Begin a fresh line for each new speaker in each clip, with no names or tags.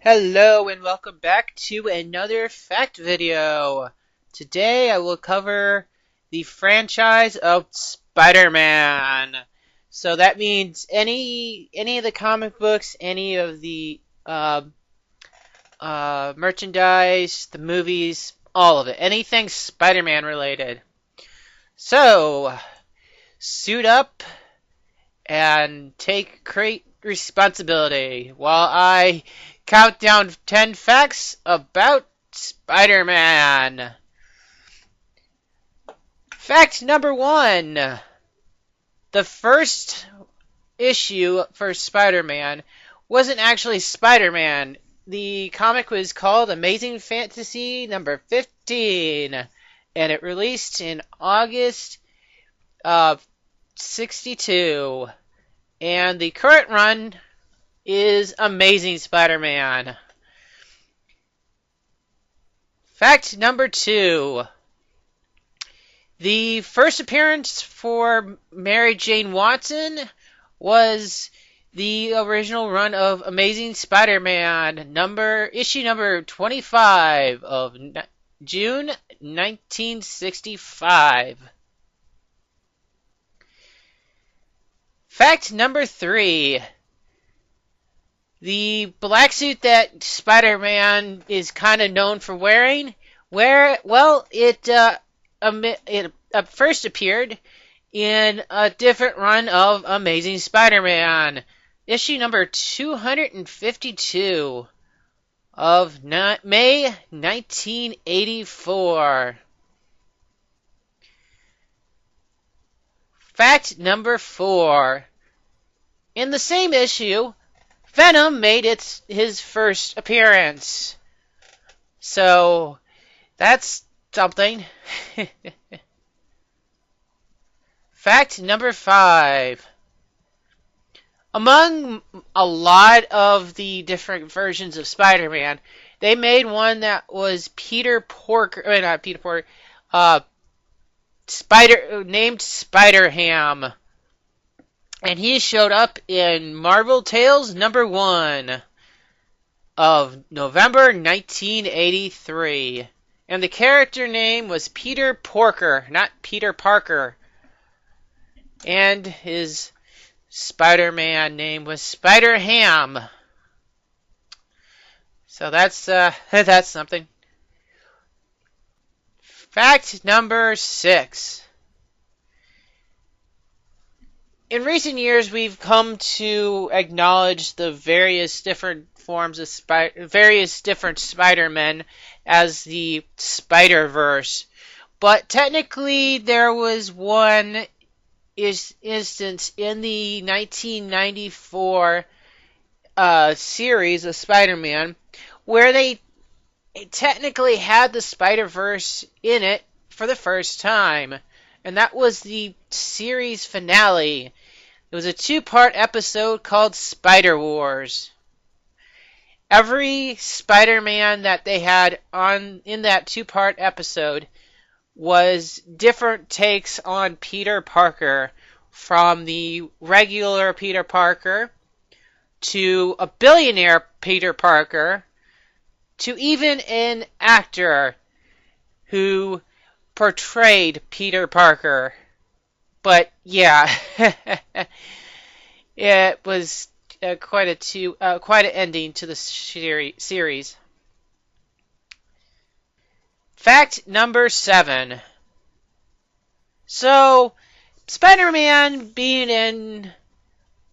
Hello and welcome back to another fact video. Today I will cover the franchise of Spider-Man. So that means any of the comic books, any of the merchandise, the movies, all of it. Anything Spider-Man related. So, suit up and take great responsibility while I count down 10 facts about Spider-Man. Fact number 1. The first issue for Spider-Man wasn't actually Spider-Man. The comic was called Amazing Fantasy number 15, and it released in August of 62. And the current run is Amazing Spider-Man. Fact number 2. The first appearance for Mary Jane Watson was the original run of Amazing Spider-Man, issue number 25 of June 1965. Fact number 3. The black suit that Spider-Man is kind of known for wearing, it first appeared in a different run of Amazing Spider-Man, issue number 252 of May 1984. Fact number 4. In the same issue, Venom made his first appearance. So, that's something. Fact number 5. Among a lot of the different versions of Spider-Man, they made one that was named SpiderHam. And he showed up in Marvel Tales number 1 of November 1983. And the character name was Peter Porker, not Peter Parker. And his Spider-Man name was SpiderHam. So that's something. Fact number 6. In recent years, we've come to acknowledge the various different forms of various different Spider-Men as the SpiderVerse. But technically, there was one instance in the 1994 series of Spider-Man where they technically had the Spider-Verse in it for the first time. And that was the series finale. It was a 2-part episode called Spider Wars. Every Spider-Man that they had in that 2-part episode was different takes on Peter Parker, from the regular Peter Parker to a billionaire Peter Parker to even an actor who portrayed Peter Parker. But yeah, it was quite an ending to the series. Fact number 7. So, Spider-Man being in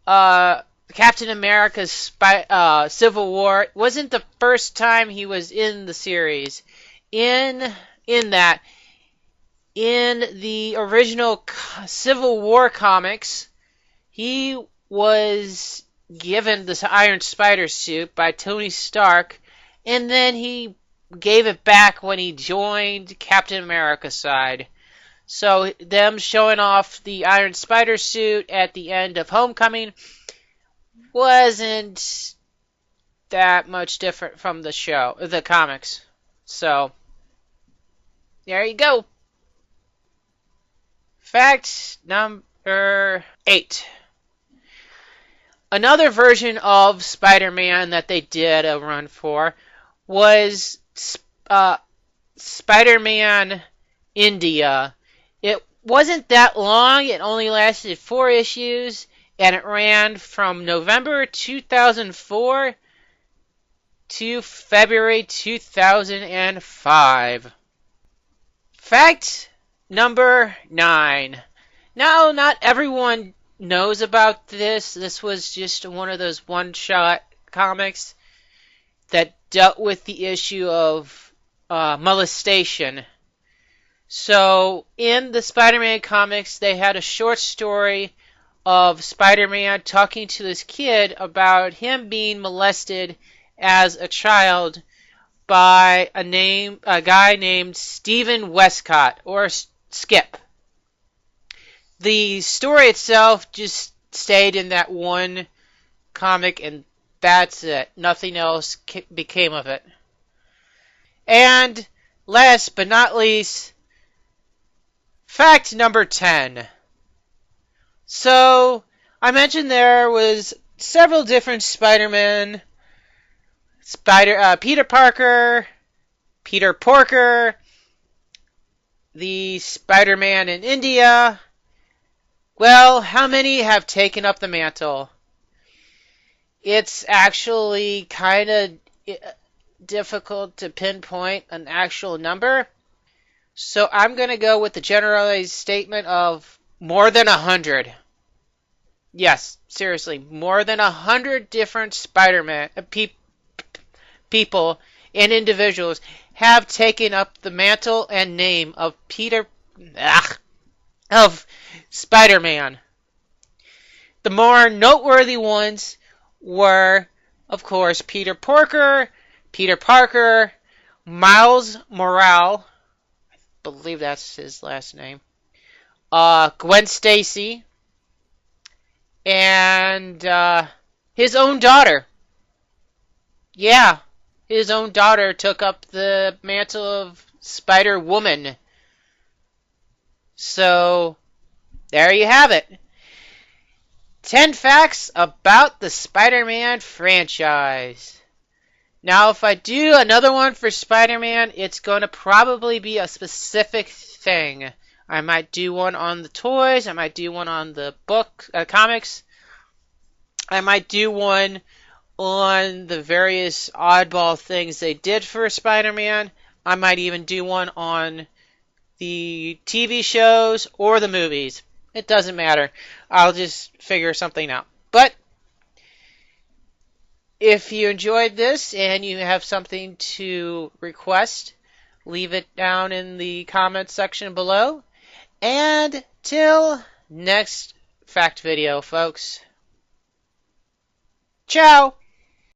Captain America's Civil War wasn't the first time he was in the series. In the original Civil War comics, he was given this Iron Spider suit by Tony Stark, and then he gave it back when he joined Captain America's side. So them showing off the Iron Spider suit at the end of Homecoming wasn't that much different from the comics. So, there you go. Fact number 8. Another version of Spider-Man that they did a run for was SpiderMan India. It wasn't that long. It only lasted 4 issues, and it ran from November 2004 to February 2005. Fact number 9. Now, not everyone knows about this. This was just one of those one-shot comics that dealt with the issue of molestation. So, in the Spider-Man comics, they had a short story of Spider-Man talking to this kid about him being molested as a child by a guy named Stephen Westcott, or Skip. The story itself just stayed in that one comic, and that's it. Nothing else became of it. And last but not least, fact number 10. So, I mentioned there was several different Spider-Men. Peter Parker, Peter Porker, the Spider-Man in India. Well, how many have taken up the mantle? It's actually kind of difficult to pinpoint an actual number. So I'm going to go with the generalized statement of more than 100. Yes, seriously, more than 100 different Spider-Man people and individuals have taken up the mantle and name of Spider-Man. The more noteworthy ones were, of course, Peter Porker, Peter Parker, Miles Morales, I believe that's his last name, Gwen Stacy, and his own daughter. Yeah, his own daughter took up the mantle of Spider-Woman. So, there you have it. 10 facts about the Spider-Man franchise. Now, if I do another one for Spider-Man, it's going to probably be a specific thing. I might do one on the toys. I might do one on the comics. I might do one on the various oddball things they did for Spider-Man. I might even do one on the TV shows or the movies. It doesn't matter. I'll just figure something out. But if you enjoyed this and you have something to request, leave it down in the comments section below. And till next fact video, folks. Ciao!